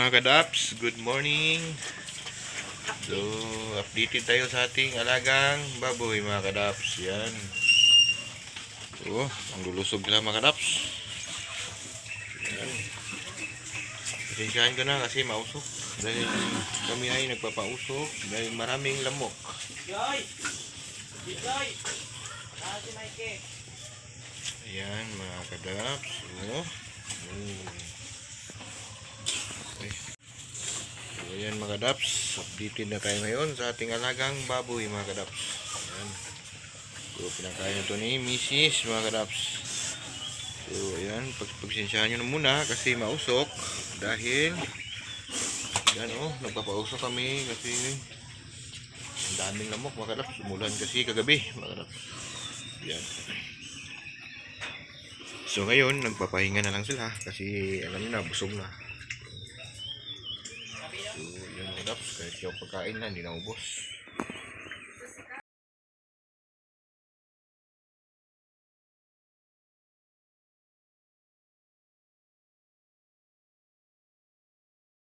mga kadaps, good morning. So, updated tayo sa ating alagang baboy mga kadaps. Yan. Oh, ang lulusog na mga kadaps. Yan. Pasensyahan ko na kasi mausok. Dahil kami ay nagpapausok dahil maraming lamok. Ayan mga kadaps. Oh. Okay. So, ayan mga kadaps, updated na tayo ngayon sa ating alagang baboy mga kadaps. Ayan. So pinakain na ito ni Mrs. mga kadaps. So ayan, pagsensyahan nyo na muna kasi mausok. Dahil yan nagpapausok kami kasi ang daming lamok mga kadaps. Umulan kasi kagabi mga kadaps. Yan. So ngayon nagpapahinga na lang sila kasi alam nyo na, busog na. So, yun mga kadaps, kahit yung pagkain na, hindi na ubos.